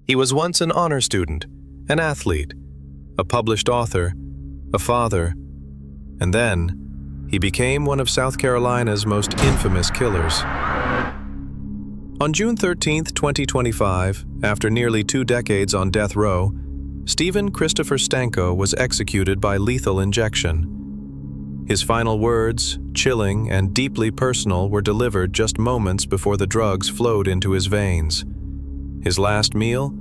He was once an honor student, an athlete, a published author, a father, and then he became one of South Carolina's most infamous killers. On June 13, 2025, after nearly 2 decades on death row, Stephen Christopher Stanko was executed by lethal injection. His final words, chilling and deeply personal, were delivered just moments before the drugs flowed into his veins. His last meal?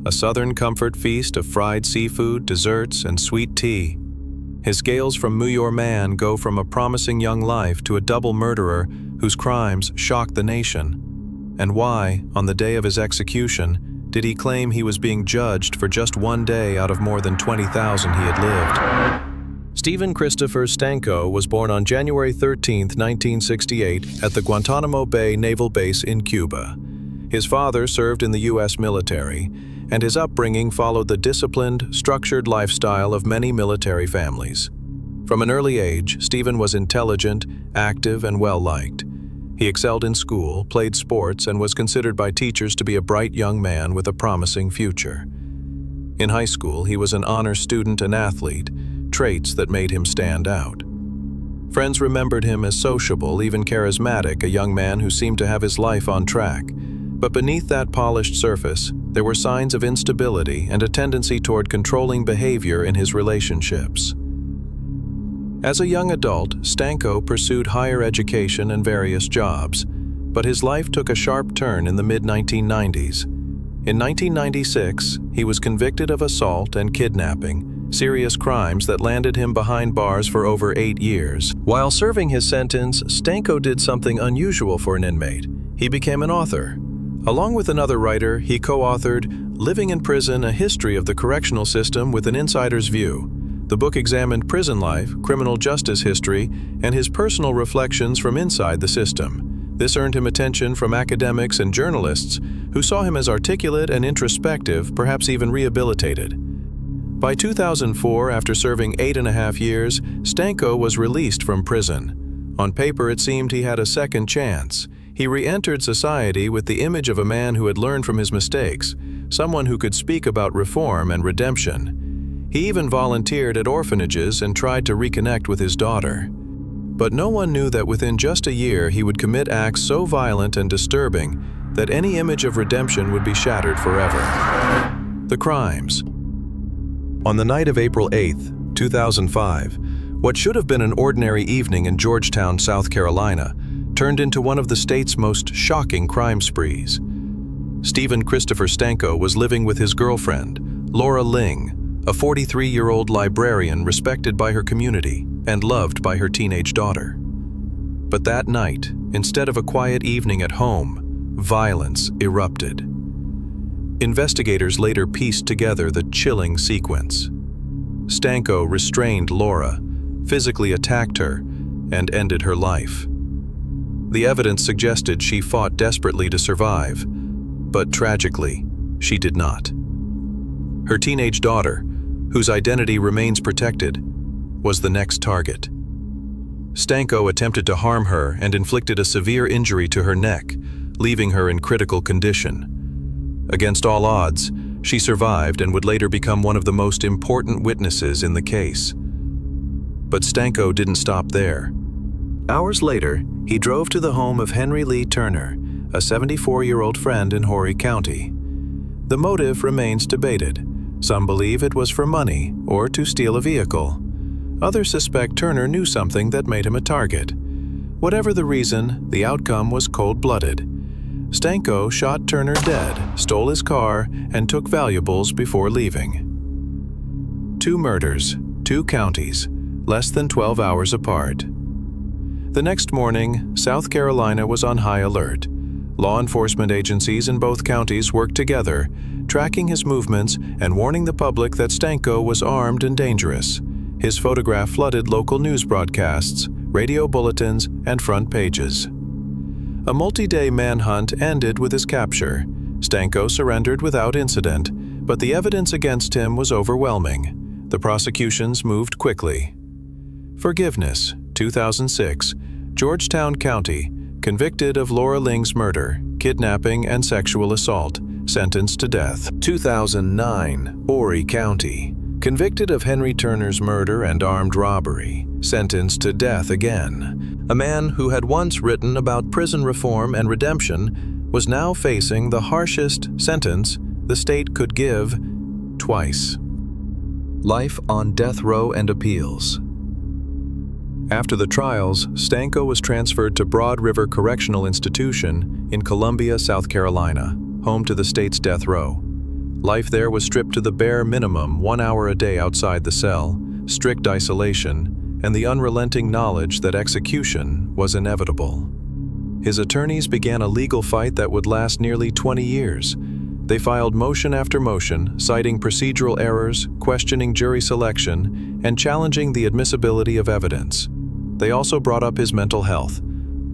A Southern comfort feast of fried seafood, desserts, and sweet tea. His scales from Muir Man go from a promising young life to a double murderer whose crimes shocked the nation. And why, on the day of his execution, did he claim he was being judged for just 1 day out of more than 20,000 he had lived? Stephen Christopher Stanko was born on January 13, 1968, at the Guantanamo Bay Naval Base in Cuba. His father served in the U.S. military, and his upbringing followed the disciplined, structured lifestyle of many military families. From an early age, Stephen was intelligent, active, and well-liked. He excelled in school, played sports, and was considered by teachers to be a bright young man with a promising future. In high school, he was an honor student and athlete, traits that made him stand out. Friends remembered him as sociable, even charismatic, a young man who seemed to have his life on track. But beneath that polished surface, there were signs of instability and a tendency toward controlling behavior in his relationships. As a young adult, Stanko pursued higher education and various jobs, but his life took a sharp turn in the mid-1990s. In 1996, he was convicted of assault and kidnapping, serious crimes that landed him behind bars for over 8 years. While serving his sentence, Stanko did something unusual for an inmate. He became an author. Along with another writer, he co-authored Living in Prison: A History of the Correctional System with an Insider's View. The book examined prison life, criminal justice history, and his personal reflections from inside the system. This earned him attention from academics and journalists who saw him as articulate and introspective, perhaps even rehabilitated. By 2004, after serving 8.5 years, Stanko was released from prison. On paper, it seemed he had a second chance. He re-entered society with the image of a man who had learned from his mistakes, someone who could speak about reform and redemption. He even volunteered at orphanages and tried to reconnect with his daughter. But no one knew that within just a year he would commit acts so violent and disturbing that any image of redemption would be shattered forever. The crimes. On the night of April 8, 2005, what should have been an ordinary evening in Georgetown, South Carolina, turned into one of the state's most shocking crime sprees. Stephen Christopher Stanko was living with his girlfriend, Laura Ling, a 43-year-old librarian respected by her community and loved by her teenage daughter. But that night, instead of a quiet evening at home, violence erupted. Investigators later pieced together the chilling sequence. Stanko restrained Laura, physically attacked her, and ended her life. The evidence suggested she fought desperately to survive, but tragically, she did not. Her teenage daughter, whose identity remains protected, was the next target. Stanko attempted to harm her and inflicted a severe injury to her neck, leaving her in critical condition. Against all odds, she survived and would later become one of the most important witnesses in the case. But Stanko didn't stop there. Hours later, he drove to the home of Henry Lee Turner, a 74-year-old friend in Horry County. The motive remains debated. Some believe it was for money or to steal a vehicle. Others suspect Turner knew something that made him a target. Whatever the reason, the outcome was cold-blooded. Stanko shot Turner dead, stole his car, and took valuables before leaving. 2 murders, 2 counties, less than 12 hours apart. The next morning, South Carolina was on high alert. Law enforcement agencies in both counties worked together, tracking his movements and warning the public that Stanko was armed and dangerous. His photograph flooded local news broadcasts, radio bulletins, and front pages. A multi-day manhunt ended with his capture. Stanko surrendered without incident, but the evidence against him was overwhelming. The prosecutions moved quickly. Forgiveness, 2006, Georgetown County, convicted of Laura Ling's murder, kidnapping, and sexual assault. sentenced to death. 2009, Horry County. Convicted of Henry Turner's murder and armed robbery, sentenced to death again. A man who had once written about prison reform and redemption was now facing the harshest sentence the state could give twice. Life on death row and appeals. After the trials, Stanko was transferred to Broad River Correctional Institution in Columbia, South Carolina, home to the state's death row. Life there was stripped to the bare minimum, 1 hour a day outside the cell, strict isolation, and the unrelenting knowledge that execution was inevitable. His attorneys began a legal fight that would last nearly 20 years. They filed motion after motion, citing procedural errors, questioning jury selection, and challenging the admissibility of evidence. They also brought up his mental health,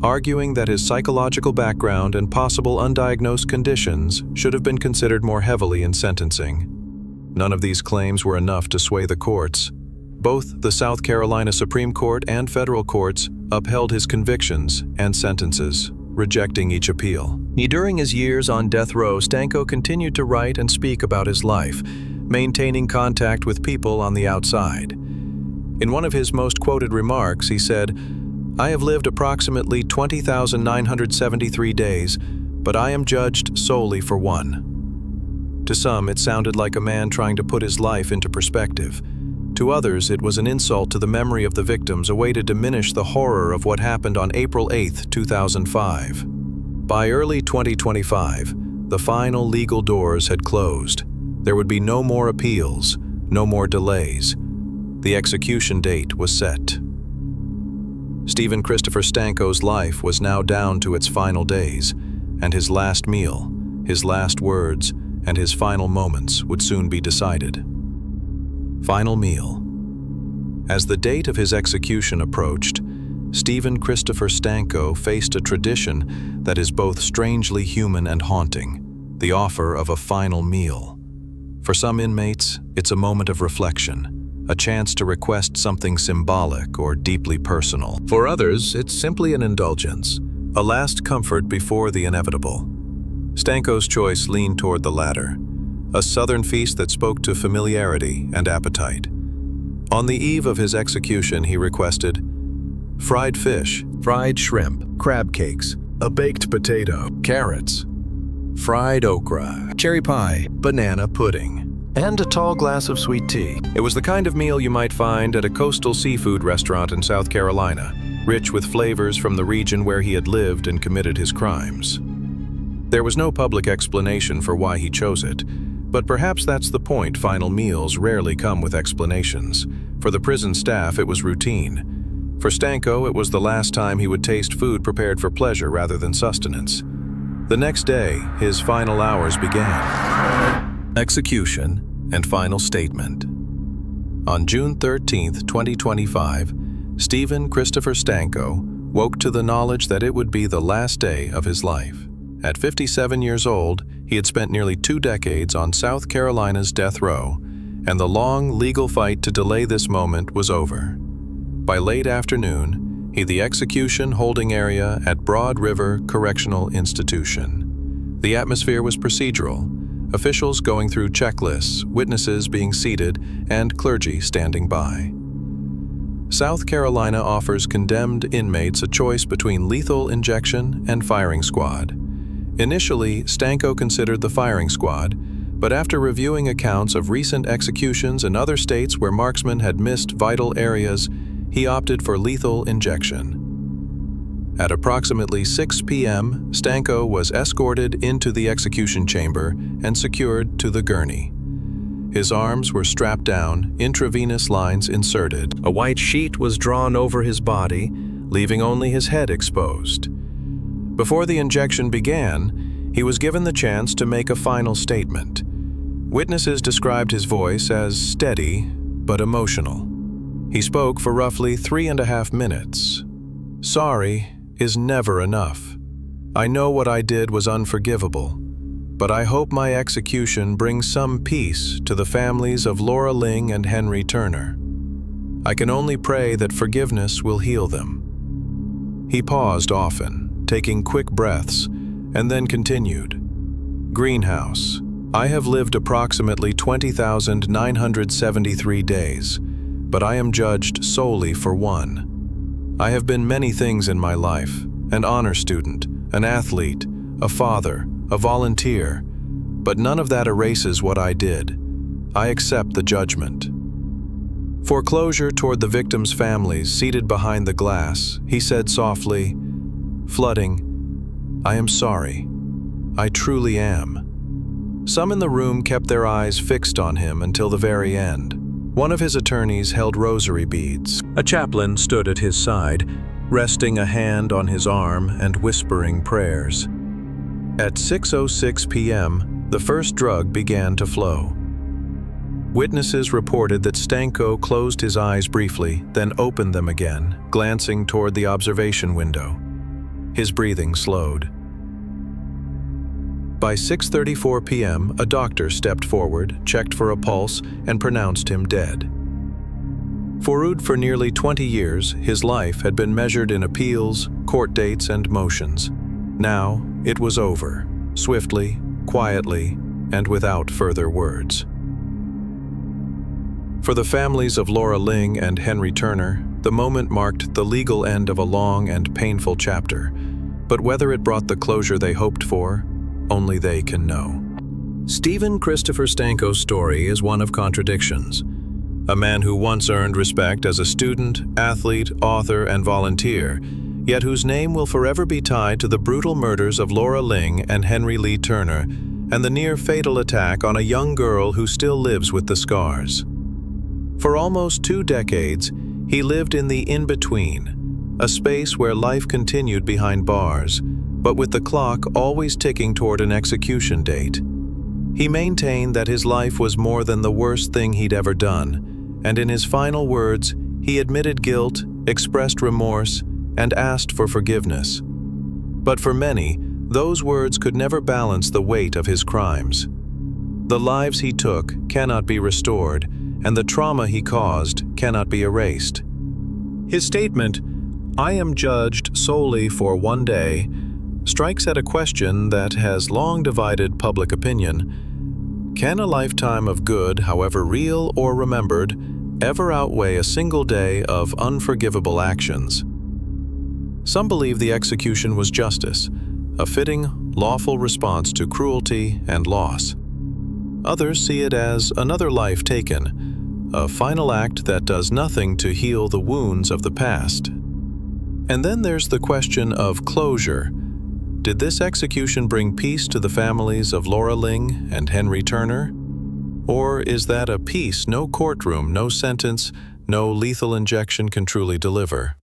arguing that his psychological background and possible undiagnosed conditions should have been considered more heavily in sentencing. None of these claims were enough to sway the courts. Both the South Carolina Supreme Court and federal courts upheld his convictions and sentences, rejecting each appeal. During his years on death row, Stanko continued to write and speak about his life, maintaining contact with people on the outside. In one of his most quoted remarks, he said, "I have lived approximately 20,973 days, but I am judged solely for one." To some, it sounded like a man trying to put his life into perspective. To others, it was an insult to the memory of the victims, a way to diminish the horror of what happened on April 8, 2005. By early 2025, the final legal doors had closed. There would be no more appeals, no more delays. The execution date was set. Stephen Christopher Stanko's life was now down to its final days, and his last meal, his last words, and his final moments would soon be decided. Final meal. As the date of his execution approached, Stephen Christopher Stanko faced a tradition that is both strangely human and haunting, the offer of a final meal. For some inmates, it's a moment of reflection, a chance to request something symbolic or deeply personal. For others, it's simply an indulgence, a last comfort before the inevitable. Stanko's choice leaned toward the latter, a southern feast that spoke to familiarity and appetite. On the eve of his execution, he requested fried fish, fried shrimp, crab cakes, a baked potato, carrots, fried okra, cherry pie, banana pudding, and a tall glass of sweet tea. It was the kind of meal you might find at a coastal seafood restaurant in South Carolina, rich with flavors from the region where he had lived and committed his crimes. There was no public explanation for why he chose it, but perhaps that's the point. Final meals rarely come with explanations. For the prison staff, it was routine. For Stanko, it was the last time he would taste food prepared for pleasure rather than sustenance. The next day, his final hours began. Execution and final statement. On June 13, 2025, Stephen Christopher Stanko woke to the knowledge that it would be the last day of his life. At 57 years old, he had spent nearly 2 decades on South Carolina's death row, and the long legal fight to delay this moment was over. By late afternoon, the execution holding area at Broad River Correctional Institution. The atmosphere was procedural, officials going through checklists, witnesses being seated, and clergy standing by. South Carolina offers condemned inmates a choice between lethal injection and firing squad. Initially, Stanko considered the firing squad, but after reviewing accounts of recent executions in other states where marksmen had missed vital areas, he opted for lethal injection. At approximately 6 p.m., Stanko was escorted into the execution chamber and secured to the gurney. His arms were strapped down, intravenous lines inserted. A white sheet was drawn over his body, leaving only his head exposed. Before the injection began, he was given the chance to make a final statement. Witnesses described his voice as steady but emotional. He spoke for roughly 3.5 minutes. "Sorry is never enough. I know what I did was unforgivable, but I hope my execution brings some peace to the families of Laura Ling and Henry Turner. I can only pray that forgiveness will heal them." He paused often, taking quick breaths, and then continued. Greenhouse. I have lived approximately 20,973 days, but I am judged solely for one. I have been many things in my life: an honor student, an athlete, a father, a volunteer, but none of that erases what I did. I accept the judgment. Foreclosure toward the victims' families seated behind the glass, he said softly, "Flooding, I am sorry. I truly am." Some in the room kept their eyes fixed on him until the very end. One of his attorneys held rosary beads. A chaplain stood at his side, resting a hand on his arm and whispering prayers. At 6:06 p.m., the first drug began to flow. Witnesses reported that Stanko closed his eyes briefly, then opened them again, glancing toward the observation window. His breathing slowed. By 6:34 p.m., a doctor stepped forward, checked for a pulse, and pronounced him dead. For nearly 20 years, his life had been measured in appeals, court dates, and motions. Now, it was over, swiftly, quietly, and without further words. For the families of Laura Ling and Henry Turner, the moment marked the legal end of a long and painful chapter, but whether it brought the closure they hoped for, only they can know. Stephen Christopher Stanko's story is one of contradictions. A man who once earned respect as a student, athlete, author, and volunteer, yet whose name will forever be tied to the brutal murders of Laura Ling and Henry Lee Turner, and the near-fatal attack on a young girl who still lives with the scars. For almost 2 decades, he lived in the in-between, a space where life continued behind bars, but with the clock always ticking toward an execution date. He maintained that his life was more than the worst thing he'd ever done, and in his final words, he admitted guilt, expressed remorse, and asked for forgiveness. But for many, those words could never balance the weight of his crimes. The lives he took cannot be restored, and the trauma he caused cannot be erased. His statement, "I am judged solely for one day," strikes at a question that has long divided public opinion. Can a lifetime of good, however real or remembered, ever outweigh a single day of unforgivable actions? Some believe the execution was justice, a fitting, lawful response to cruelty and loss. Others see it as another life taken, a final act that does nothing to heal the wounds of the past. And then there's the question of closure. Did this execution bring peace to the families of Laura Ling and Henry Turner? Or is that a peace no courtroom, no sentence, no lethal injection can truly deliver?